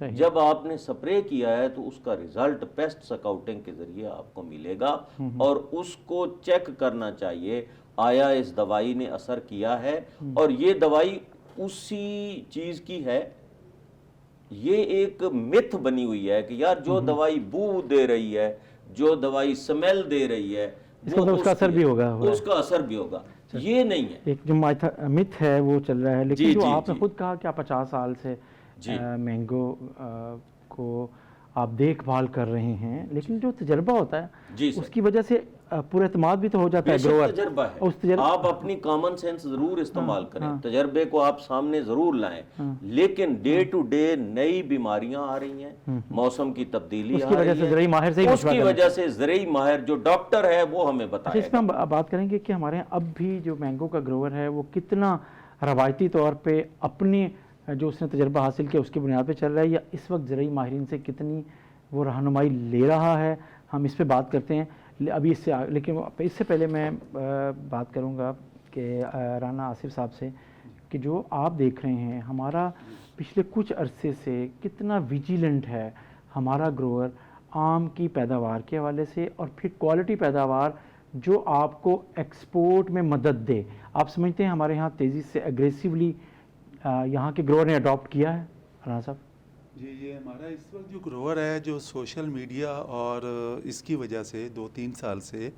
جب آپ نے سپرے کیا ہے تو اس کا ریزلٹ پیسٹ سکاؤٹنگ کے ذریعے آپ کو ملے گا، اور اس کو چیک کرنا چاہیے آیا اس دوائی نے اثر کیا ہے، اور یہ دوائی اسی چیز کی ہے۔ یہ ایک متھ بنی ہوئی ہے کہ یار جو دوائی بو دے رہی ہے، جو دوائی سمیل دے رہی ہے، اس کا اثر بھی ہوگا، اس کا اثر بھی ہوگا، یہ نہیں ہے۔ ایک جو متھ ہے وہ چل رہا ہے، لیکن جو آپ نے خود کہا کہ آپ 50 سال سے مینگو کو آپ دیکھ بھال کر رہے ہیں، لیکن جو تجربہ ہوتا ہے اس کی وجہ سے پر اعتماد بھی تو ہو جاتا ہے گروور۔ تجربہ ہے، آپ اپنی کامن سینس ضرور استعمال کریں، تجربے کو آپ سامنے ضرور لائیں، لیکن ڈے ٹو ڈے نئی بیماریاں آ رہی ہیں، موسم کی تبدیلی آ رہی ہے، اس کی وجہ سے زرعی ماہر جو ڈاکٹر ہے وہ ہمیں بتائے۔ اس میں ہم بات کریں گے کہ ہمارے یہاں اب بھی جو مینگو کا گروور ہے وہ کتنا روایتی طور پہ اپنے جو اس نے تجربہ حاصل کیا اس کی بنیاد پہ چل رہا ہے، یا اس وقت زرعی ماہرین سے کتنی وہ رہنمائی لے رہا ہے، ہم اس پہ بات کرتے ہیں ابھی اس سے، لیکن اس سے پہلے میں بات کروں گا کہ رانا آصف صاحب سے کہ جو آپ دیکھ رہے ہیں ہمارا پچھلے کچھ عرصے سے کتنا ویجیلنٹ ہے ہمارا گروور آم کی پیداوار کے حوالے سے، اور پھر کوالٹی پیداوار جو آپ کو ایکسپورٹ میں مدد دے۔ آپ سمجھتے ہیں ہمارے ہاں تیزی سے اگریسیولی یہاں کے گروور نے اڈاپٹ کیا ہے رانا صاحب؟ جی، یہ ہمارا اس وقت جو گروور ہے جو سوشل میڈیا اور اس کی وجہ سے 2-3 سال سے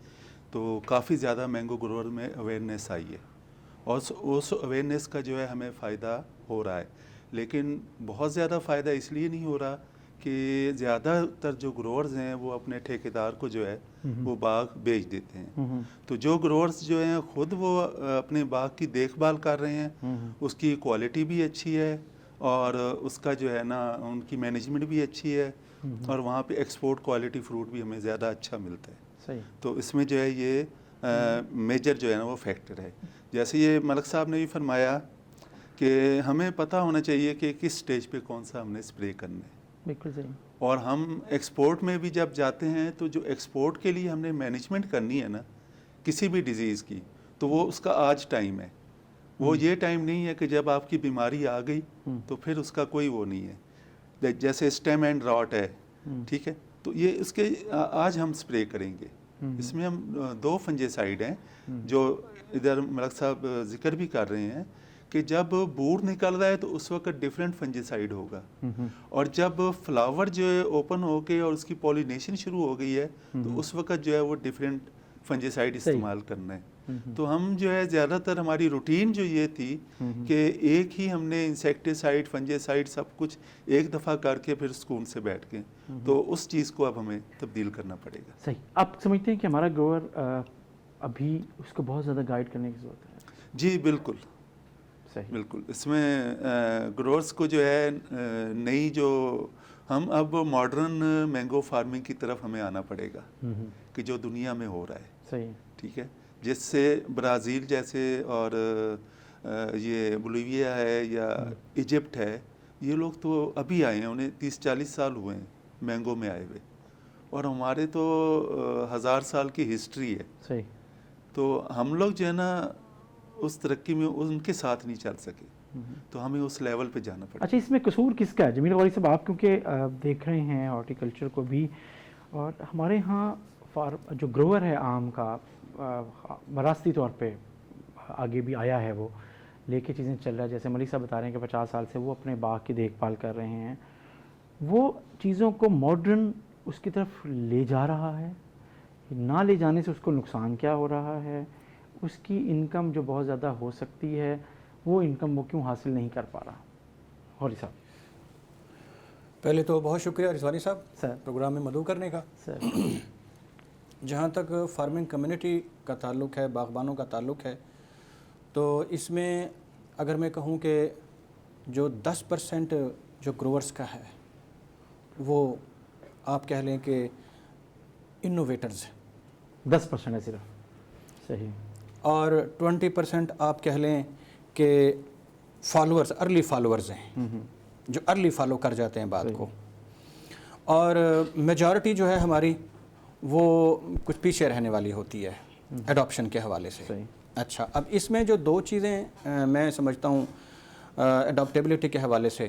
تو کافی زیادہ مینگو گروور میں اویئرنیس آئی ہے، اور اس اویئرنیس کا جو ہے ہمیں فائدہ ہو رہا ہے، لیکن بہت زیادہ فائدہ اس لیے نہیں ہو رہا کہ زیادہ تر جو گروورز ہیں وہ اپنے ٹھیکیدار کو جو ہے وہ باغ بیچ دیتے ہیں۔ تو جو گروورز جو ہیں خود وہ اپنے باغ کی دیکھ بھال کر رہے ہیں، اس کی کوالٹی بھی اچھی ہے، اور اس کا جو ہے نا ان کی مینجمنٹ بھی اچھی ہے، اور وہاں پہ ایکسپورٹ کوالٹی فروٹ بھی ہمیں زیادہ اچھا ملتا ہے۔ صحیح۔ تو اس میں جو ہے یہ میجر جو ہے نا وہ فیکٹر ہے۔ جیسے یہ ملک صاحب نے بھی فرمایا کہ ہمیں پتہ ہونا چاہیے کہ کس سٹیج پہ کون سا ہم نے اسپرے کرنا ہے۔ بالکل صحیح۔ اور ہم ایکسپورٹ میں بھی جب جاتے ہیں تو جو ایکسپورٹ کے لیے ہم نے مینجمنٹ کرنی ہے نا کسی بھی ڈیزیز کی، تو وہ اس کا آج ٹائم ہے، وہ یہ ٹائم نہیں ہے کہ جب آپ کی بیماری آ گئی تو پھر اس کا کوئی وہ نہیں ہے۔ جیسے اسٹیم اینڈ راٹ ہے، ٹھیک ہے، تو یہ اس کے آج ہم سپرے کریں گے۔ اس میں ہم 2 فنجیسائیڈ ہیں جو ادھر ملک صاحب ذکر بھی کر رہے ہیں کہ جب بور نکل رہا ہے تو اس وقت ڈیفرنٹ فنجیسائیڈ ہوگا، اور جب فلاور جو ہے اوپن ہو کے اور اس کی پولینیشن شروع ہو گئی ہے تو اس وقت جو ہے وہ ڈیفرنٹ فنجیسائیڈ استعمال کرنا ہے۔ تو ہم جو ہے زیادہ تر ہماری روٹین جو یہ تھی کہ ایک ہی ہم نے انسیکٹیسائیڈ فنجیسائیڈ سب کچھ ایک دفعہ کر کے پھر سکون سے بیٹھ کے، تو اس چیز کو اب ہمیں تبدیل کرنا پڑے گا۔ صحیح۔ آپ سمجھتے ہیں کہ ہمارا گروور ابھی اس کو بہت زیادہ گائیڈ کرنے کی ضرورت ہے؟ جی بالکل، صحیح، بالکل۔ اس میں گروورس کو جو ہے نئی جو ہم اب ماڈرن مینگو فارمنگ کی طرف ہمیں آنا پڑے گا کہ جو دنیا میں ہو رہا ہے، صحیح، ٹھیک ہے، جس سے برازیل جیسے اور یہ بولیویا ہے یا ایجپٹ ہے، یہ لوگ تو ابھی آئے ہیں، انہیں 30-40 سال ہوئے ہیں مینگو میں آئے ہوئے، اور ہمارے تو 1000 سال کی ہسٹری ہے۔ صحیح۔ تو ہم لوگ جو ہے نا اس ترقی میں ان کے ساتھ نہیں چل سکے، تو ہمیں اس لیول پہ جانا پڑے۔ اچھا، اس میں قصور کس کا ہے جمیل غوری صاحب؟ آپ کیونکہ دیکھ رہے ہیں ہارٹیکلچر کو بھی، اور ہمارے ہاں جو گروور ہے آم کا وراثتی طور پہ آگے بھی آیا ہے، وہ لے کے چیزیں چل رہا ہے، جیسے ملک صاحب بتا رہے ہیں کہ 50 سال سے وہ اپنے باغ کی دیکھ بھال کر رہے ہیں، وہ چیزوں کو ماڈرن اس کی طرف لے جا رہا ہے، نہ لے جانے سے اس کو نقصان کیا ہو رہا ہے، اس کی انکم جو بہت زیادہ ہو سکتی ہے وہ انکم وہ کیوں حاصل نہیں کر پا رہا؟ غوری صاحب۔ پہلے تو بہت شکریہ رضوانی صاحب سر پروگرام میں مدعو کرنے کا۔ سر جہاں تک فارمنگ کمیونٹی کا تعلق ہے، باغبانوں کا تعلق ہے، تو اس میں اگر میں کہوں کہ جو 10% جو گروورس کا ہے وہ آپ کہہ لیں کہ انوویٹرز ہیں، 10% ہے صرف، صحیح، اور 20% آپ کہہ لیں کہ فالوورز، ارلی فالوورز ہیں، جو ارلی فالو کر جاتے ہیں بات کو، اور میجارٹی جو ہے ہماری وہ کچھ پیچھے رہنے والی ہوتی ہے ایڈاپشن کے حوالے سے۔ اچھا، اب اس میں جو 2 چیزیں میں سمجھتا ہوں ایڈاپٹیبلٹی کے حوالے سے،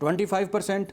25%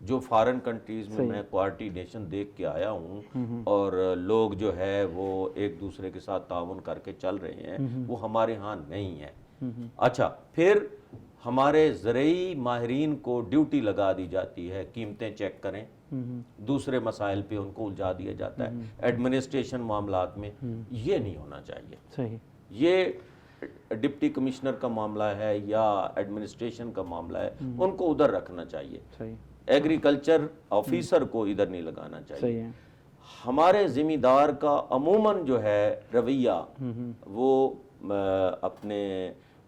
جو فارن کنٹریز میں میں کوآرڈینیشن دیکھ کے آیا ہوں اور لوگ جو ہے وہ ایک دوسرے کے ساتھ تعاون کر کے چل رہے ہیں، وہ ہمارے ہاں نہیں ہے۔ اچھا، پھر ہمارے زرعی ماہرین کو ڈیوٹی لگا دی جاتی ہے، قیمتیں چیک کریں، دوسرے مسائل پہ ان کو الجھا دیا جاتا ہے ایڈمنسٹریشن معاملات میں۔ یہ نہیں ہونا چاہیے۔ صحیح۔ یہ ڈپٹی کمشنر کا معاملہ ہے یا ایڈمنسٹریشن کا معاملہ ہے، ان کو ادھر رکھنا چاہیے، صحیح ایگریکلچر آفیسر کو ادھر نہیں لگانا صحیح چاہیے۔ ہے۔ ہمارے ذمہ دار کا عموماً جو ہے رویہ وہ اپنے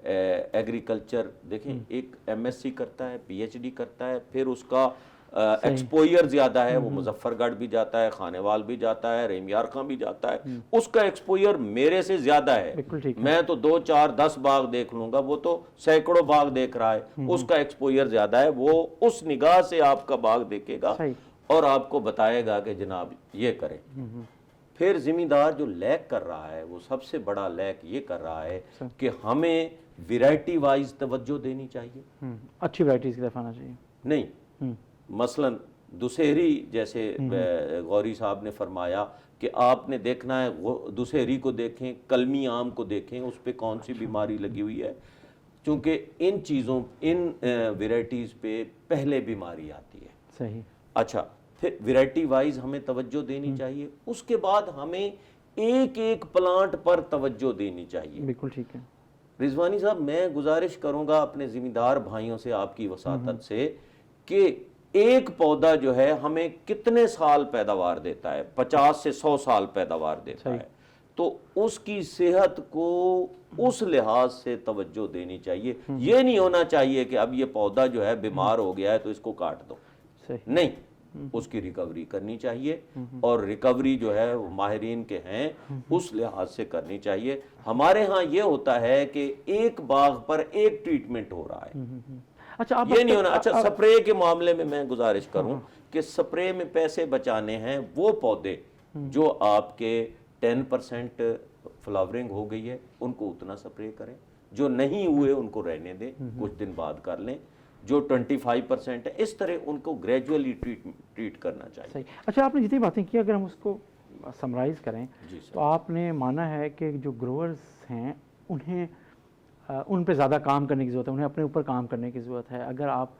ایگریکلچر، دیکھیں ایک ایم ایس سی کرتا ہے، پی ایچ ڈی کرتا ہے، پھر اس کا ایکسپوئر زیادہ ہے، وہ مظفر گڑھ بھی جاتا ہے، خانیوال بھی جاتا ہے، رحیم یار خان بھی جاتا ہے، اس کا ایکسپوئر میرے سے زیادہ ہے۔ میں تو 2 4 10 باغ دیکھ لوں گا، وہ تو سینکڑوں باغ دیکھ رہا ہے، اس کا ایکسپوئر زیادہ ہے، وہ اس نگاہ سے آپ کا باغ دیکھے گا اور آپ کو بتائے گا کہ جناب یہ کریں۔ پھر ذمہ دار جو لیک کر رہا ہے، وہ سب سے بڑا لیک یہ کر رہا ہے کہ ہمیں ویرائٹی وائز توجہ دینی چاہیے، اچھی ورائٹیز کی طرف آنا چاہیے۔ نہیں مثلا دسہری جیسے غوری صاحب نے فرمایا کہ آپ نے دیکھنا ہے، دسہری کو دیکھیں، کلمی آم کو دیکھیں، اس پہ کون سی بیماری لگی ہوئی ہے، چونکہ ان چیزوں ان ویرائٹیز پہ پہلے بیماری آتی ہے۔ صحیح۔ اچھا، پھر ویرائٹی وائز ہمیں توجہ دینی چاہیے، اس کے بعد ہمیں ایک ایک پلانٹ پر توجہ دینی چاہیے۔ بالکل ٹھیک ہے۔ رضوانی صاحب، میں گزارش کروں گا اپنے ذمہ دار بھائیوں سے، آپ کی وساطت سے، کہ ایک پودا جو ہے ہمیں کتنے سال پیداوار دیتا ہے؟ 50 سے 100 سال پیداوار دیتا ہے، تو اس کی صحت کو اس لحاظ سے توجہ دینی چاہیے۔ یہ نہیں ہونا چاہیے کہ اب یہ پودا جو ہے بیمار ہو گیا ہے تو اس کو کاٹ دو، نہیں، اس کی ریکوری کرنی چاہیے، اور ریکوری جو ہے وہ ماہرین کے ہیں، اس لحاظ سے کرنی چاہیے۔ ہمارے ہاں یہ ہوتا ہے کہ ایک باغ پر ایک ٹریٹمنٹ ہو رہا ہے، اچھا یہ نہیں ہونا۔ اچھا، سپرے کے معاملے میں میں گزارش کروں کہ سپرے میں پیسے بچانے ہیں وہ پودے جو آپ کے 10% فلاورنگ ہو گئی ہے، ان کو اتنا سپرے کریں، جو نہیں ہوئے ان کو رہنے دیں، کچھ دن بعد کر لیں، جو 25% ہے، اس طرح ان کو گریجولی ٹریٹ کرنا چاہیے۔ صحیح۔ اچھا، آپ نے جتنی باتیں کی، اگر ہم اس کو سمرائز کریں تو آپ نے مانا ہے کہ جو گروورز ہیں انہیں ان پہ زیادہ کام کرنے کی ضرورت ہے، انہیں اپنے اوپر کام کرنے کی ضرورت ہے۔ اگر آپ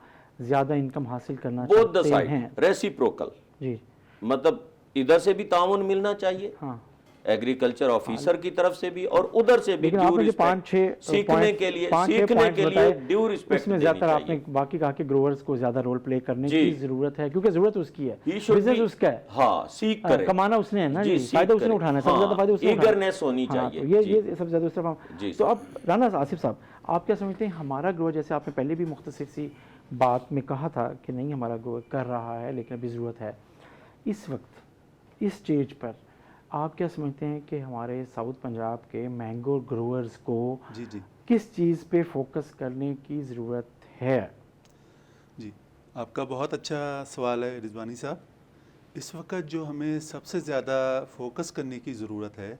زیادہ انکم حاصل کرنا چاہتے ہیں، ریسیپروکل، جی، مطلب ادھر سے بھی تعاون ملنا چاہیے، ہاں، ایگریکلچر آفیسر کی طرف سے بھی اور ادھر سے بھی، لیکن آپ نے جو 5-6 سیکھنے کے لیے ڈیو رسپیکٹ اس میں زیادہ تر آپ نے باقی کہا کہ گروورز کو زیادہ رول پلے کرنے کی ضرورت ہے، کیونکہ ضرورت اس کی ہے، بزنس اس کا ہے، ہاں، سیکھ کریں، کمانا اس نے ہے نا، فائدہ اس نے اٹھانا ہے، سب سے زیادہ فائدہ اس نے اٹھانا ہے، ایگرنیس ہونی چاہیے، یہ سب سے زیادہ اس طرف۔ تو اب رانا آصف صاحب، آپ کیا سمجھتے ہیں ہمارا گروور، جیسے آپ نے پہلے بھی مختصر سی بات میں کہا تھا کہ نہیں ہمارا گروور کر رہا ہے لیکن ابھی ضرورت ہے، اس وقت اس سٹیج پر آپ کیا سمجھتے ہیں کہ ہمارے ساؤتھ پنجاب کے مینگو گروورز کو کس چیز پہ فوکس کرنے کی ضرورت ہے؟ جی، آپ کا بہت اچھا سوال ہے رضوانی صاحب۔ اس وقت جو ہمیں سب سے زیادہ فوکس کرنے کی ضرورت ہے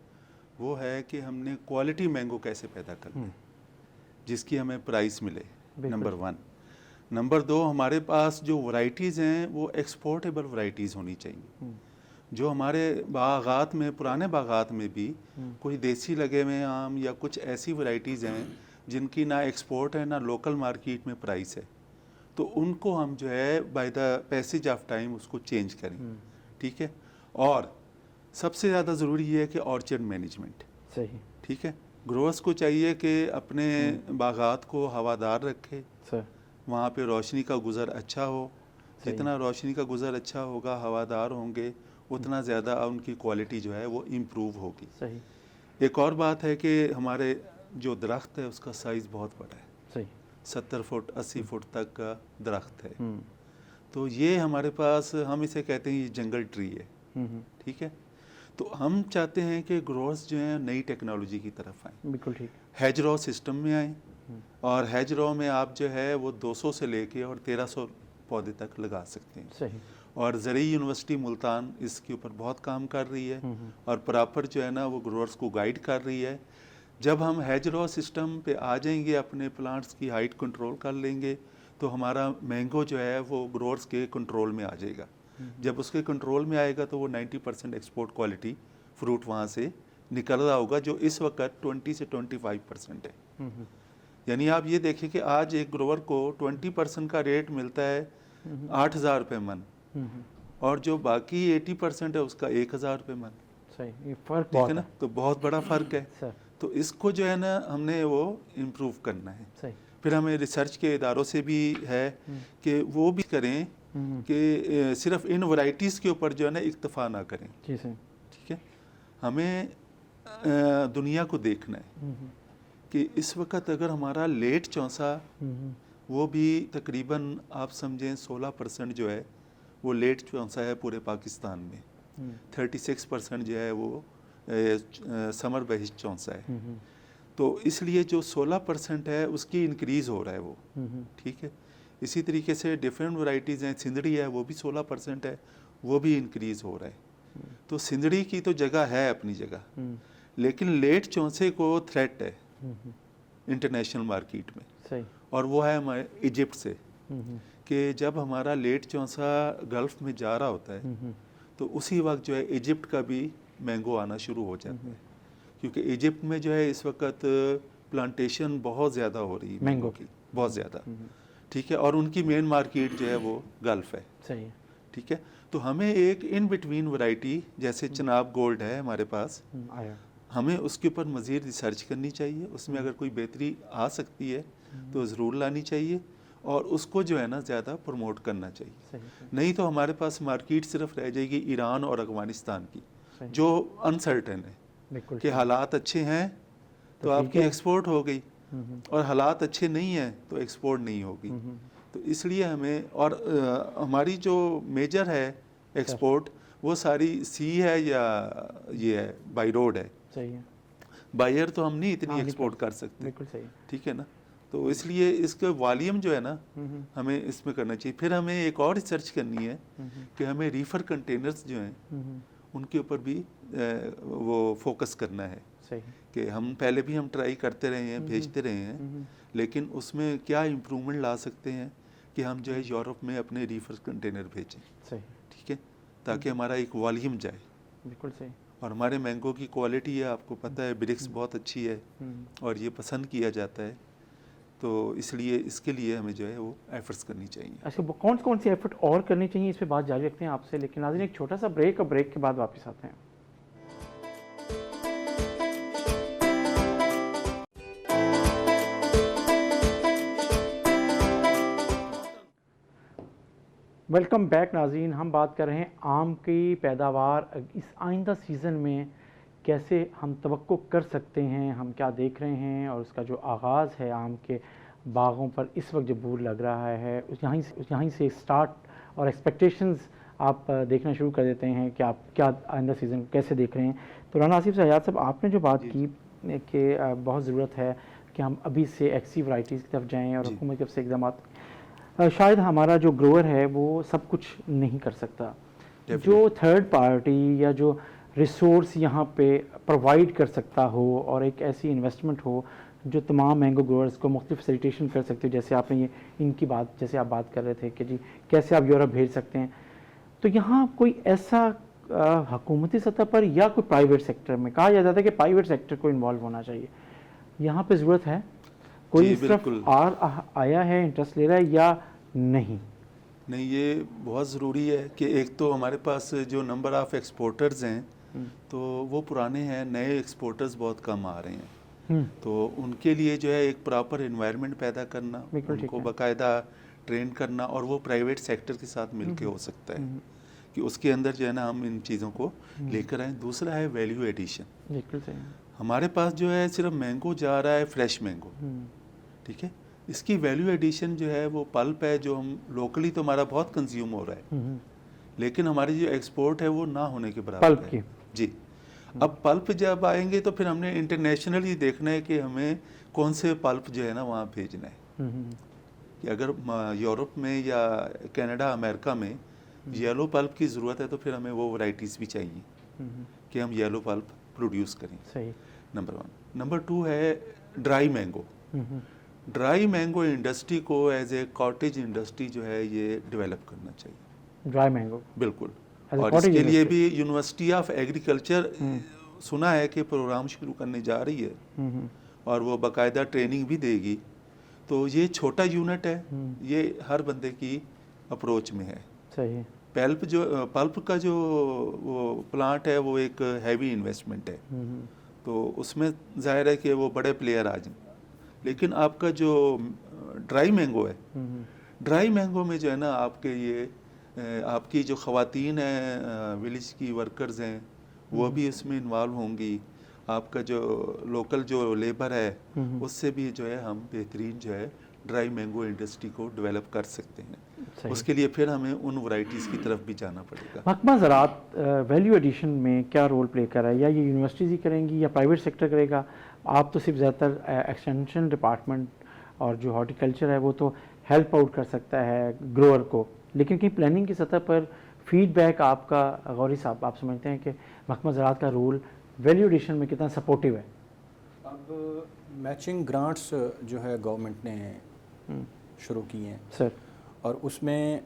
وہ ہے کہ ہم نے کوالٹی مینگو کیسے پیدا کرنا ہے جس کی ہمیں پرائس ملے، نمبر 1۔ نمبر 2، ہمارے پاس جو ورائٹیز ہیں وہ ایکسپورٹیبل ورائٹیز ہونی چاہیے، جو ہمارے باغات میں، پرانے باغات میں بھی کوئی دیسی لگے ہوئے آم یا کچھ ایسی ورائٹیز ہیں جن کی نہ ایکسپورٹ ہے نہ لوکل مارکیٹ میں پرائس ہے، تو ان کو ہم جو ہے by the passage of time اس کو چینج کریں، ٹھیک ہے۔ اور سب سے زیادہ ضروری یہ ہے کہ آرچرڈ مینجمنٹ، صحیح، ٹھیک ہے۔ گروورز کو چاہیے کہ اپنے باغات کو ہوادار رکھے، وہاں پہ روشنی کا گزر اچھا ہو، جتنا روشنی کا گزر اچھا ہوگا، ہوادار ہوں گے، اتنا زیادہ ان کی کوالٹی جو ہے وہ امپروو ہوگی۔ صحیح۔ ایک اور بات ہے کہ ہمارے جو درخت ہے اس کا سائز بہت بڑا ہے، صحیح، 70 فٹ 80 فٹ تک کا درخت ہے، تو یہ ہمارے پاس، ہم اسے کہتے ہیں یہ جنگل ٹری ہے، ٹھیک ہے۔ تو ہم چاہتے ہیں کہ گروورز جو ہیں نئی ٹیکنالوجی کی طرف آئیں، بالکل ٹھیک، ہیج رو سسٹم میں آئیں، اور ہیج رو میں آپ جو ہے وہ 200 سے لے کے اور 1300 پودے تک لگا سکتے ہیں۔ صحیح۔ اور زرعی یونیورسٹی ملتان اس کے اوپر بہت کام کر رہی ہے اور پراپر جو ہے نا وہ گروورز کو گائیڈ کر رہی ہے۔ جب ہم ہیج رو سسٹم پہ آ جائیں گے، اپنے پلانٹس کی ہائٹ کنٹرول کر لیں گے، تو ہمارا مینگو جو ہے وہ گروورس کے کنٹرول میں آ جائے گا. جب اس کے کنٹرول میں آئے گا تو وہ 90% ایکسپورٹ کوالٹی فروٹ وہاں سے نکل رہا ہوگا, جو اس وقت 20 سے 25% ہے. یعنی آپ یہ دیکھیں کہ آج ایک گروور کو 20% کا ریٹ ملتا ہے 8,000 روپے من, اور جو باقی 80% ہے اس کا 1,000 روپے من. صحیح, یہ فرق ٹھیک بہت ہے نا, تو بہت بڑا فرق ہے. سر. تو اس کو جو ہے نا ہم نے وہ امپروو کرنا ہے. صحیح. پھر ہمیں ریسرچ کے اداروں سے بھی ہے کہ وہ بھی کریں کہ صرف ان ورائٹیز کے اوپر جو ہے نا اکتفا نہ کریں. جی سر. ٹھیک ہے, ہمیں دنیا کو دیکھنا ہے کہ اس وقت اگر ہمارا لیٹ چونسا وہ بھی تقریباً آپ سمجھیں 16% جو ہے وہ لیٹ چونسا ہے پورے پاکستان میں. 36% جو ہے وہ سمر بہشت چونسا ہے. تو اس لیے جو 16% ہے اس کی انکریز ہو رہا ہے وہ. ٹھیک ہے, اسی طریقے سے ڈیفرنٹ ورائٹیز ہیں, سندھڑی ہے وہ بھی 16% ہے, وہ بھی انکریز ہو رہا ہے. تو سندھڑی کی تو جگہ ہے اپنی جگہ, لیکن لیٹ چونسے کو تھریٹ ہے انٹرنیشنل مارکیٹ میں. صحیح. اور وہ ہے ہمارے ایجپٹ سے, کہ جب ہمارا لیٹ چونسا گلف میں جا رہا ہوتا ہے تو اسی وقت جو ہے ایجپٹ کا بھی مینگو آنا شروع ہو جاتا ہے, کیونکہ ایجپٹ میں جو ہے اس وقت پلانٹیشن بہت زیادہ ہو رہی ہے مینگو کی, بہت زیادہ. ٹھیک ہے, اور ان کی مین مارکیٹ جو ہے وہ گلف ہے. صحیح. ٹھیک ہے, تو ہمیں ایک ان بٹوین ورائٹی جیسے چناب گولڈ ہے ہمارے پاس, ہمیں اس کے اوپر مزید ریسرچ کرنی چاہیے. اس میں اگر کوئی بہتری آ سکتی ہے تو ضرور لانی چاہیے, اور اس کو جو ہے نا زیادہ پروموٹ کرنا چاہیے. نہیں تو ہمارے پاس مارکیٹ صرف رہ جائے گی ایران اور افغانستان کی, جو انسرٹن ہے کہ حالات اچھے ہیں تو آپ کی ایکسپورٹ ہو گئی, اور حالات اچھے نہیں ہیں تو ایکسپورٹ نہیں ہوگی. تو اس لیے ہمیں, اور ہماری جو میجر ہے ایکسپورٹ وہ ساری سی ہے یا یہ ہے بائی روڈ ہے. صحیح ہے. بائر تو ہم نہیں اتنی ایکسپورٹ کر سکتے. بالکل صحیح. ٹھیک ہے نا, تو اس لیے اس کا والیوم جو ہے نا ہمیں اس میں کرنا چاہیے. پھر ہمیں ایک اور ریسرچ کرنی ہے کہ ہمیں ریفر کنٹینرز جو ہیں ان کے اوپر بھی وہ فوکس کرنا ہے. صحیح. کہ ہم پہلے بھی ہم ٹرائی کرتے رہے ہیں, بھیجتے رہے ہیں, لیکن اس میں کیا امپرومنٹ لا سکتے ہیں کہ ہم جو ہے یورپ میں اپنے ریفر کنٹینر بھیجیں. صحیح. ٹھیک ہے, تاکہ ہمارا ایک والیوم جائے. بالکل صحیح. اور ہمارے مینگو کی کوالٹی ہے, آپ کو پتہ ہے, برکس بہت اچھی ہے اور یہ پسند کیا جاتا ہے. تو اس لیے اس کے لیے ہمیں جو ہے وہ ایفرٹس کرنی چاہیے. اچھا, کون سی ایفرٹ اور کرنی چاہیے, اس پہ بات جاری رکھتے ہیں آپ سے, لیکن ناظرین ایک چھوٹا سا بریک, اور بریک کے بعد واپس آتے ہیں. ویلکم بیک ناظرین. ہم بات کر رہے ہیں آم کی پیداوار اس آئندہ سیزن میں کیسے ہم توقع کر سکتے ہیں, ہم کیا دیکھ رہے ہیں, اور اس کا جو آغاز ہے آم کے باغوں پر اس وقت جو بور لگ رہا ہے, یہیں سے سٹارٹ اور ایکسپیکٹیشنز آپ دیکھنا شروع کر دیتے ہیں کہ آپ کیا آئندہ سیزن کیسے دیکھ رہے ہیں. تو رانا آصف سے حیات صاحب, آپ نے جو بات کی کہ بہت ضرورت ہے کہ ہم ابھی سے ایکسی ورائٹیز کی طرف جائیں, اور حکومت کی طرف سے اقدامات, شاید ہمارا جو گروور ہے وہ سب کچھ نہیں کر سکتا. جو تھرڈ پارٹی یا جو ریسورس یہاں پہ پرووائڈ کر سکتا ہو, اور ایک ایسی انویسٹمنٹ ہو جو تمام مینگو گروورز کو مختلف فیسیلیٹیشن کر سکتے ہو, جیسے آپ نے یہ ان کی بات, جیسے آپ بات کر رہے تھے کہ جی کیسے آپ یورپ بھیج سکتے ہیں, تو یہاں کوئی ایسا حکومتی سطح پر یا کوئی پرائیویٹ سیکٹر میں, کہا جاتا ہے کہ پرائیویٹ سیکٹر کو انوالو ہونا چاہیے, یہاں پہ ضرورت ہے, کوئی صرف آیا ہے انٹرسٹ لے رہا ہے یا نہیں؟ نہیں, یہ بہت ضروری ہے کہ ایک تو ہمارے پاس جو نمبر آف ایکسپورٹرز ہیں تو وہ پرانے ہیں, نئے ایکسپورٹرز بہت کم آ رہے ہیں. تو ان کے لیے جو ہے ایک پراپر انوائرمنٹ پیدا کرنا, ان کو باقاعدہ ٹرین کرنا, اور وہ پرائیویٹ سیکٹر کے ساتھ مل کے ہو سکتا ہے کہ اس کے اندر جو ہے نا ہم ان چیزوں کو لے کر آئیں. دوسرا ہے ویلیو ایڈیشن. بالکل صحیح. ہمارے پاس جو ہے صرف مینگو جا رہا ہے, فریش مینگو. ٹھیک ہے, اس کی ویلیو ایڈیشن جو ہے وہ پلپ ہے, جو ہم لوکلی تو ہمارا بہت کنزیوم ہو رہا ہے, لیکن ہماری جو ایکسپورٹ ہے وہ نہ ہونے کے برابر ہے. جی, اب پلپ جب آئیں گے تو پھر ہم نے انٹرنیشنلی دیکھنا ہے کہ ہمیں کون سے پلپ جو ہے نا وہاں بھیجنا ہے. کہ اگر یورپ میں یا کینیڈا, امریکہ میں یلو پلپ کی ضرورت ہے تو پھر ہمیں وہ ورائٹیز بھی چاہیے کہ ہم یلو پلپ پروڈیوس کریں. صحیح. نمبر 1. نمبر 2 ہے dry mango. Dry mango industry کو ایز اے کاٹیج انڈسٹری جو ہے یہ ڈیولپ کرنا چاہیے. ڈرائی مینگو بالکل. As a اور اس cottage کے لیے industry. بھی یونیورسٹی آف ایگریکلچر سنا ہے کہ پروگرام شروع کرنے جا رہی ہے اور وہ باقاعدہ ٹریننگ بھی دے گی. تو یہ چھوٹا یونٹ ہے, یہ ہر بندے کی اپروچ میں ہے. صحیح. پلپ کا جو وہ پلانٹ ہے وہ ایک ہیوی انویسٹمنٹ ہے, تو اس میں ظاہر ہے کہ وہ بڑے پلیئر آ جائیں. لیکن آپ کا جو ڈرائی مینگو ہے, ڈرائی مینگو میں جو ہے نا آپ کے یہ آپ کی جو خواتین ہیں ولیج کی ورکرز ہیں وہ بھی اس میں انوالو ہوں گی. آپ کا جو لوکل جو لیبر ہے اس سے بھی جو ہے ہم بہترین جو ہے ڈرائی مینگو انڈسٹری کو ڈیولپ کر سکتے ہیں. اس کے لیے پھر ہمیں ان ورائٹیز کی طرف بھی جانا پڑے گا. محکمہ زراعت ویلیو ایڈیشن میں کیا رول پلے کر رہا ہے, یا یہ یونیورسٹیز ہی کریں گی یا پرائیویٹ سیکٹر کرے گا؟ آپ تو صرف زیادہ تر ایکسٹینشن ڈپارٹمنٹ اور جو ہارٹیکلچر ہے وہ تو ہیلپ آؤٹ کر سکتا ہے گروور کو, لیکن کہیں پلاننگ کی سطح پر فیڈ بیک آپ کا غوری صاحب آپ سمجھتے ہیں کہ محکمہ زراعت کا رول ویلیو ایڈیشن میں کتنا سپورٹیو ہے؟ اب میچنگ گرانٹس جو ہے گورنمنٹ نے شروع کی ہیں سر, اور اس میں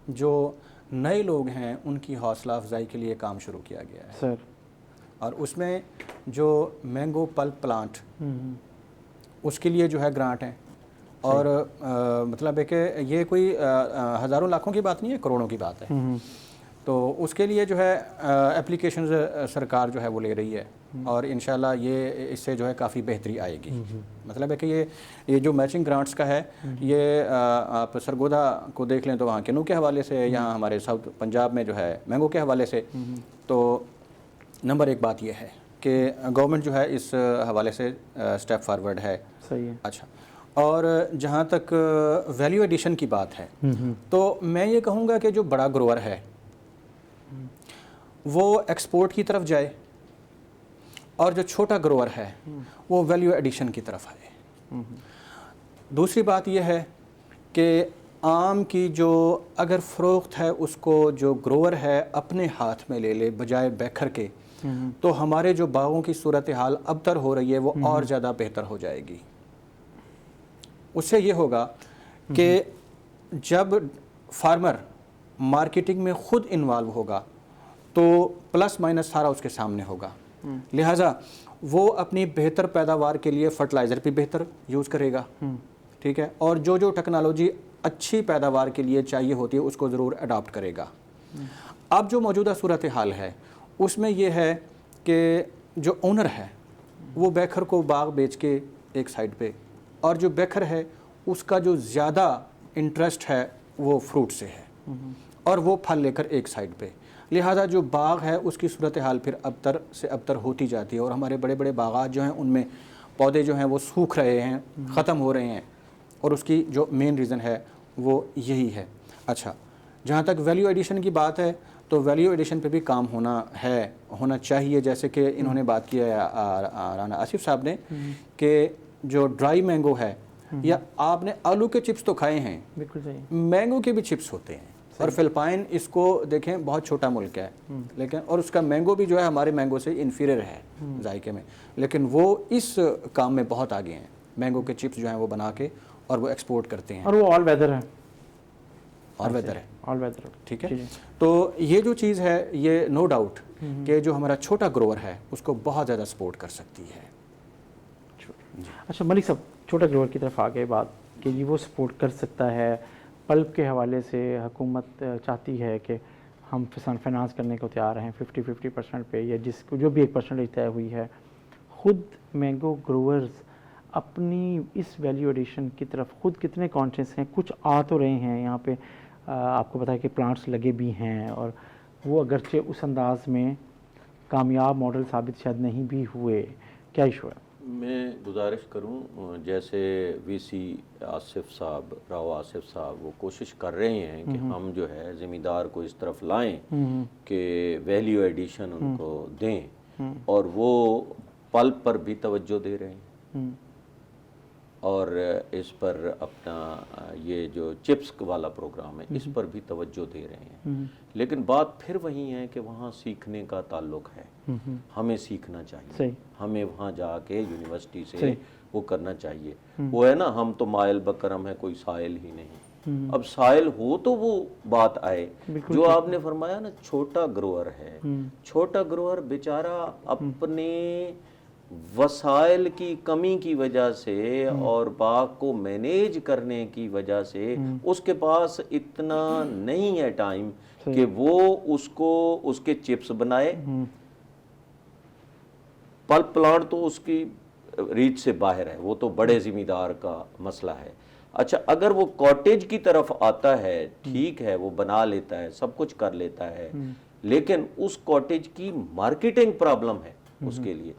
جو نئے لوگ ہیں ان کی حوصلہ افزائی کے لیے کام شروع کیا گیا ہے سر. اور اس میں جو مینگو پلپ پلانٹ اس کے لیے جو ہے گرانٹ ہیں, اور مطلب ہے کہ یہ کوئی ہزاروں لاکھوں کی بات نہیں ہے, کروڑوں کی بات ہے. تو اس کے لیے جو ہے اپلیکیشنز سرکار جو ہے وہ لے رہی ہے, اور انشاءاللہ یہ اس سے جو ہے کافی بہتری آئے گی. مطلب ہے کہ یہ جو میچنگ گرانٹس کا ہے یہ آپ سرگودا کو دیکھ لیں تو وہاں کنو کے حوالے سے, یہاں ہمارے ساؤتھ پنجاب میں جو ہے مینگو کے حوالے سے. تو نمبر ایک بات یہ ہے کہ گورنمنٹ جو ہے اس حوالے سے اسٹیپ فارورڈ ہے. صحیح ہے. اچھا, اور جہاں تک ویلیو ایڈیشن کی بات ہے تو میں یہ کہوں گا کہ جو بڑا گروور ہے وہ ایکسپورٹ کی طرف جائے, اور جو چھوٹا گروور ہے وہ ویلیو ایڈیشن کی طرف آئے. دوسری بات یہ ہے کہ آم کی جو اگر فروخت ہے اس کو جو گروور ہے اپنے ہاتھ میں لے لے بجائے بیکھر کے, تو ہمارے جو باغوں کی صورتحال ابتر ہو رہی ہے وہ اور زیادہ بہتر ہو جائے گی. اس سے یہ ہوگا کہ جب فارمر مارکیٹنگ میں خود انوالو ہوگا تو پلس مائنس سارا اس کے سامنے ہوگا. لہٰذا وہ اپنی بہتر پیداوار کے لیے فرٹیلائزر بھی بہتر یوز کرے گا, ٹھیک ہے, اور جو ٹیکنالوجی اچھی پیداوار کے لیے چاہیے ہوتی ہے اس کو ضرور اڈاپٹ کرے گا. اب جو موجودہ صورتحال ہے اس میں یہ ہے کہ جو اونر ہے وہ بیکھر کو باغ بیچ کے ایک سائڈ پہ, اور جو بیکھر ہے اس کا جو زیادہ انٹرسٹ ہے وہ فروٹ سے ہے, اور وہ پھل لے کر ایک سائڈ پہ. لہٰذا جو باغ ہے اس کی صورتحال پھر ابتر سے ابتر ہوتی جاتی ہے, اور ہمارے بڑے بڑے باغات جو ہیں ان میں پودے جو ہیں وہ سوکھ رہے ہیں, ختم ہو رہے ہیں, اور اس کی جو مین ریزن ہے وہ یہی ہے. اچھا, جہاں تک ویلیو ایڈیشن کی بات ہے تو ویلیو ایڈیشن پہ بھی کام ہونا چاہیے, جیسے کہ انہوں نے بات کی ہے رانا آصف صاحب نے کہ جو ڈرائی مینگو ہے, یا آپ نے آلو کے چپس تو کھائے ہیں, بالکل صحیح, مینگو کے بھی چپس ہوتے ہیں, اور فلپائن اس کو دیکھیں بہت چھوٹا ملک ہے لیکن, اور اس کا مینگو بھی جو ہے ہمارے مینگو سے انفیریئر ہے ذائقے میں, لیکن وہ اس کام میں بہت آگے ہیں. مینگو کے چپس جو ہیں وہ بنا کے اور وہ ایکسپورٹ کرتے ہیں, اور وہ آل ویدر ہے, آل ویدر ہے, آل ویدر, ٹھیک ہے. تو یہ جو چیز ہے یہ نو ڈاؤٹ کہ جو ہمارا چھوٹا گروور ہے اس کو بہت زیادہ سپورٹ کر سکتی ہے. اچھا ملک صاحب, چھوٹا گروور کی طرف آگے بات کہ جی وہ سپورٹ کر سکتا ہے. پلپ کے حوالے سے حکومت چاہتی ہے کہ ہم فائنانس کرنے کو تیار ہیں 50% پہ, یا جس کو جو بھی 1% طے ہوئی ہے. خود مینگو گروورز اپنی اس ویلیو ایڈیشن کی طرف خود کتنے کانشیس ہیں؟ کچھ آ تو رہے ہیں یہاں پہ, آپ کو پتہ ہے کہ پلانٹس لگے بھی ہیں, اور وہ اگرچہ اس انداز میں کامیاب ماڈل ثابت شاید نہیں بھی ہوئے. کیا ایشو ہے؟ میں گزارش کروں, جیسے وی سی آصف صاحب, راؤ آصف صاحب, وہ کوشش کر رہے ہیں کہ ہم جو ہے ذمہ دار کو اس طرف لائیں کہ ویلیو ایڈیشن ان کو دیں, اور وہ پلپ پر بھی توجہ دے رہے ہیں, اور اس پر اپنا یہ جو چپس والا پروگرام ہے اس پر بھی توجہ دے رہے ہیں. لیکن بات پھر وہی ہے کہ وہاں سیکھنے کا تعلق ہے, ہمیں سیکھنا چاہیے, ہمیں وہاں جا کے یونیورسٹی سے وہ کرنا چاہیے. وہ ہے نا ہم تو مائل بکرم ہے کوئی سائل ہی نہیں. اب سائل ہو تو وہ بات آئے جو آپ نے فرمایا نا چھوٹا گروور ہے. چھوٹا گروور بیچارہ اپنے وسائل کی کمی کی وجہ سے اور باغ کو مینیج کرنے کی وجہ سے اس کے پاس اتنا نہیں ہے ٹائم کہ وہ اس کے چپس بنائے. پلپ پلانٹ تو اس کی ریچ سے باہر ہے, وہ تو بڑے ذمہ دار کا مسئلہ ہے. اچھا اگر وہ کاٹیج کی طرف آتا ہے ٹھیک ہے, وہ بنا لیتا ہے, سب کچھ کر لیتا ہے, لیکن اس کاٹیج کی مارکیٹنگ پرابلم ہے اس کے لیے,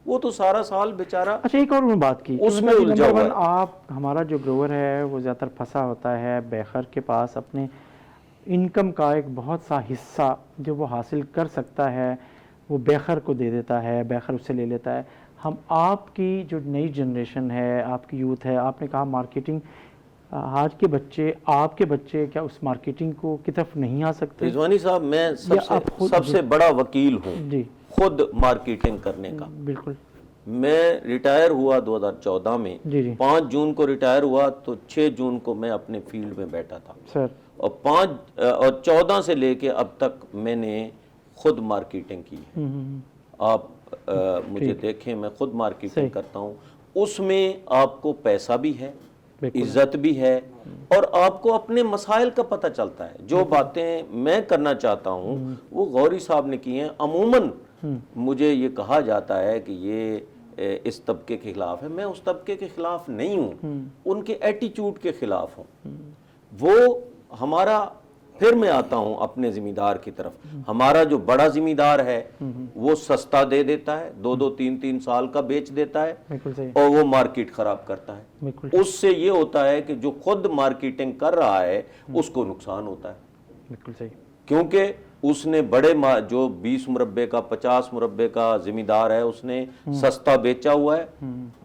وہ تو سارا سال بیچارہ. اچھا ایک اور میں بات کی اس میں الجھا ہوا ہے. آپ ہمارا جو گروور ہے وہ زیادہ تر پھنسا ہوتا ہے بیخر کے پاس, اپنے انکم کا ایک بہت سا حصہ جو وہ حاصل کر سکتا ہے وہ بیخر کو دے دیتا ہے, بیخر اس سے لے لیتا ہے. ہم آپ کی جو نئی جنریشن ہے, آپ کی یوتھ ہے, آپ نے کہا مارکیٹنگ, آج کے بچے, آپ کے بچے کیا اس مارکیٹنگ کو کی طرف نہیں آ سکتے؟ رضوانی صاحب میں سب سے بڑا وکیل ہوں جی خود مارکیٹنگ کرنے کا. بالکل. میں ریٹائر ہوا 2014 میں, 5 جون کو ریٹائر ہوا تو 6 جون کو میں اپنے فیلڈ میں بیٹھا تھا سر, اور 14 سے لے کے اب تک میں نے خود مارکیٹنگ کی ہے. آپ مجھے دیکھیں میں خود مارکیٹنگ کرتا ہوں. اس میں آپ کو پیسہ بھی ہے, عزت بھی ہے, اور آپ کو اپنے مسائل کا پتہ چلتا ہے. جو باتیں میں کرنا چاہتا ہوں وہ غوری صاحب نے کی ہیں. عموماً مجھے یہ کہا جاتا ہے کہ یہ اس طبقے کے خلاف ہے. میں اس طبقے کے خلاف نہیں ہوں, ان کے ایٹیچیوڈ کے خلاف ہوں. وہ ہمارا, پھر میں آتا ہوں اپنے ذمہ دار کی طرف. ہمارا جو بڑا ذمہ دار ہے وہ سستا دے دیتا ہے, 2-2 3-3 سال کا بیچ دیتا ہے, اور وہ مارکیٹ خراب کرتا ہے. اس سے یہ ہوتا ہے کہ جو خود مارکیٹنگ کر رہا ہے اس کو نقصان ہوتا ہے. بالکل صحیح. کیونکہ اس نے بڑے جو 20 مربے کا 50 مربے کا ذمہ دار ہے اس نے سستا بیچا ہوا ہے.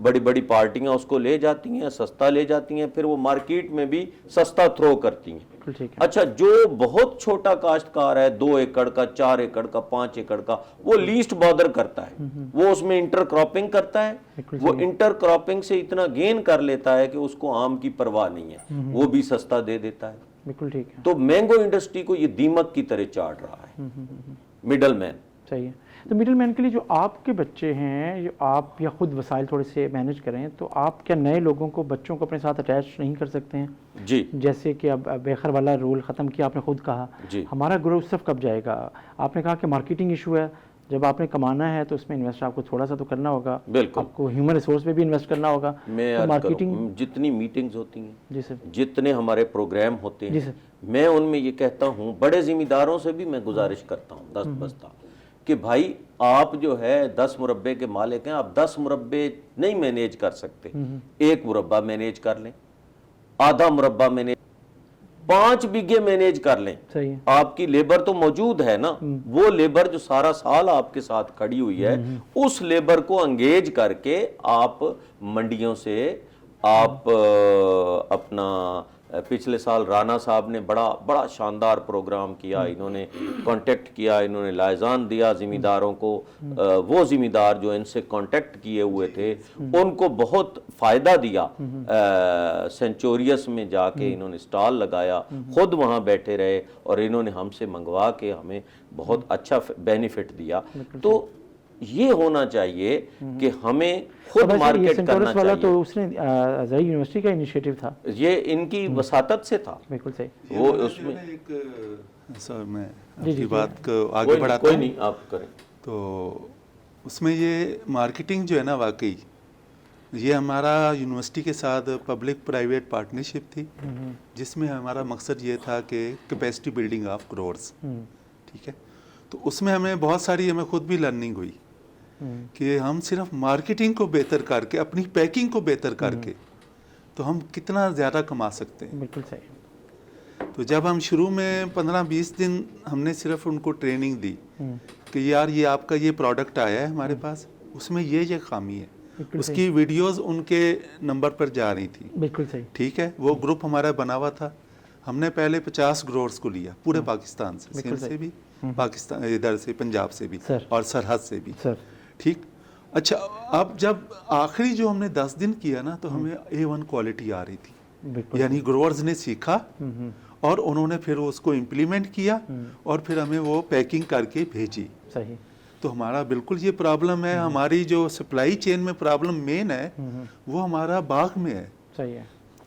بڑی بڑی پارٹیاں اس کو لے جاتی ہیں, سستا لے جاتی ہیں, پھر وہ مارکیٹ میں بھی سستا تھرو کرتی ہیں. اچھا جو بہت چھوٹا کاشتکار ہے, 2 ایکڑ کا, 4 ایکڑ کا, 5 ایکڑ کا, وہ لیسٹ بادر کرتا ہے. وہ اس میں انٹر کراپنگ کرتا ہے. وہ انٹر کراپنگ سے اتنا گین کر لیتا ہے کہ اس کو آم کی پرواہ نہیں ہے, وہ بھی سستا دے دیتا ہے. بالکل ٹھیک ہے. تو مینگو انڈسٹری کو یہ دیمک کی طرح چاٹ رہا ہے مڈل مین. صحیح ہے. تو مڈل مین کے لیے جو آپ کے بچے ہیں, جو آپ یا خود وسائل تھوڑے سے مینیج کریں, تو آپ کیا نئے لوگوں کو, بچوں کو اپنے ساتھ اٹیچ نہیں کر سکتے ہیں؟ جی جیسے کہ اب بیخر والا رول ختم کیا, آپ نے خود کہا. ہمارا گروہ صرف کب جائے گا؟ آپ نے کہا کہ مارکیٹنگ ایشو ہے, جب آپ نے کمانا ہے تو اس میں انویسٹ آپ کو تھوڑا سا تو کرنا ہوگا. بالکل. آپ کو ہیومن ریسورس پہ بھی انویسٹ کرنا ہوگا. میں مارکیٹنگ جتنی میٹنگز ہوتی ہیں, جی سر, جتنے ہمارے پروگرام ہوتے ہیں, میں ان میں یہ کہتا ہوں, بڑے ذمہ داروں سے بھی میں گزارش کرتا ہوں دست بستہ, کہ بھائی آپ جو ہے 10 مربے کے مالک ہیں, آپ 10 مربے نہیں مینیج کر سکتے, 1 مربع مینیج کر لیں, آدھا مربع مینیج, 5 بیگھے مینیج کر لیں. آپ کی لیبر تو موجود ہے نا, وہ لیبر جو سارا سال آپ کے ساتھ کھڑی ہوئی ہے, اس لیبر کو انگیج کر کے آپ منڈیوں سے آپ اپنا, پچھلے سال رانا صاحب نے بڑا شاندار پروگرام کیا. انہوں نے کانٹیکٹ کیا, انہوں نے لائزان دیا ذمہ داروں کو. وہ ذمہ دار جو ان سے کانٹیکٹ کیے ہوئے تھے ان کو بہت فائدہ دیا. سینچوریس میں جا کے انہوں نے سٹال لگایا, خود وہاں بیٹھے رہے, اور انہوں نے ہم سے منگوا کے ہمیں بہت اچھا بینیفٹ دیا. تو یہ ہونا چاہیے کہ ہمیں خود مارکیٹ کرنا چاہیے. تو اس نے زرعی یونیورسٹی کا انیشیٹو تھا, یہ ان کی وساطت سے تھا. بالکل صحیح. وہ اس میں ایک سر میں آپ کی بات کو آگے بڑھاتا ہوں. کوئی نہیں, آپ کریں. تو اس میں یہ مارکیٹنگ جو ہے نا, واقعی یہ ہمارا یونیورسٹی کے ساتھ پبلک پرائیویٹ پارٹنرشپ تھی, جس میں ہمارا مقصد یہ تھا کہ کیپیسٹی بلڈنگ آف گروورز. ٹھیک ہے. تو اس میں ہمیں بہت ساری, ہمیں خود بھی لرننگ ہوئی کہ ہم صرف مارکیٹنگ کو بہتر کر کے, اپنی پیکنگ کو بہتر کر کے, تو ہم کتنا زیادہ کما سکتے ہیں. بالکل صحیح. تو جب ہم شروع میں 15-20 دن ہم نے صرف ان کو ٹریننگ دی کہ یار یہ آپ کا یہ پروڈکٹ آیا ہے ہمارے پاس, اس میں یہ خامی ہے, اس کی ویڈیوز ان کے نمبر پر جا رہی تھی. بالکل صحیح. ٹھیک ہے. وہ گروپ ہمارا بنا ہوا تھا, ہم نے پہلے 50 گروورز کو لیا پورے پاکستان سے, سندھ سے بھی, پاکستان ادھر سے, پنجاب سے بھی, اور سرحد سے بھی. ٹھیک. اچھا اب جب آخری جو ہم نے 10 دن کیا نا تو ہمیں A1 کوالٹی آ رہی تھی، بالکل یعنی گروورز نے سیکھا اور انہوں نے پھر اس کو امپلیمنٹ کیا اور پھر ہمیں وہ پیکنگ کر کے بھیجی. صحیح. تو ہمارا بالکل یہ پرابلم ہے، ہماری جو سپلائی چین میں پرابلم مین ہے وہ ہمارا باغ میں ہے. صحیح ہے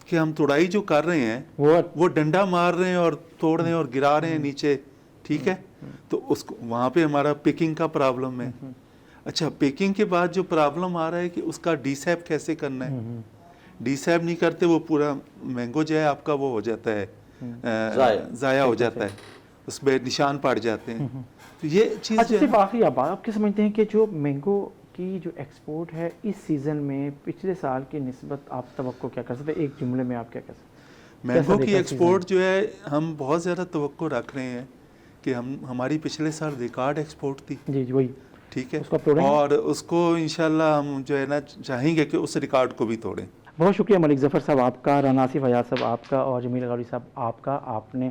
کہ ہم توڑائی جو کر رہے ہیں وہ ڈنڈا مار رہے ہیں اور توڑ رہے ہیں اور گرا رہے ہیں نیچے، ٹھیک ہے، تو اس کو وہاں پہ ہمارا پیکنگ کا پرابلم ہے. اچھا پیکنگ کے بعد جو پرابلم آ رہا ہے کہ اس کا ڈی سیپ کیسے کرنا ہے. ڈی سیپ نہیں کرتے وہ پورا مینگو جو ہے آپ کا وہ ہو جاتا ہے، ضائع ہو جاتا ہے، اس پہ نشان پڑ جاتے ہیں. تو یہ چیز اچھا صرف آخری آپ آپ کیا سمجھتے ہیں کہ جو مینگو کی جو ایکسپورٹ ہے اس سیزن میں پچھلے سال کی نسبت آپ توقع کیا کر سکتے ہیں؟ ایک جملے میں آپ کیا کر سکتے ہیں؟ مینگو کی ایکسپورٹ جو ہے ہم بہت زیادہ توقع رکھ رہے ہیں کہ ہماری پچھلے سال ریکارڈ ایکسپورٹ تھی. جی وہی ٹھیک ہے، اور اس کو انشاءاللہ ہم جو ہے نا چاہیں گے کہ اس ریکارڈ کو بھی توڑیں. بہت شکریہ ملک ظفر صاحب آپ کا، رانا آصف حیات صاحب آپ کا، اور جمیل غوری صاحب آپ کا. آپ نے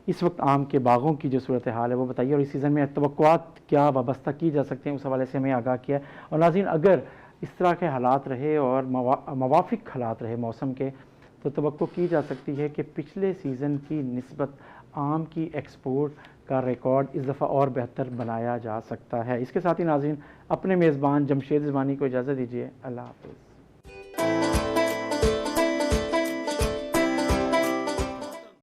اس وقت آم کے باغوں کی جو صورتحال ہے وہ بتائیے اور اس سیزن میں توقعات کیا وابستہ کی جا سکتے ہیں اس حوالے سے ہمیں آگاہ کیا. اور ناظرین اگر اس طرح کے حالات رہے اور موافق حالات رہے موسم کے تو توقع کی جا سکتی ہے کہ پچھلے سیزن کی نسبت آم کی ایکسپورٹ کا ریکارڈ اس دفعہ اور بہتر بنایا جا سکتا ہے. اس کے ساتھ ہی ناظرین اپنے میزبان جمشید رضوانی کو اجازت دیجیے. اللہ حافظ.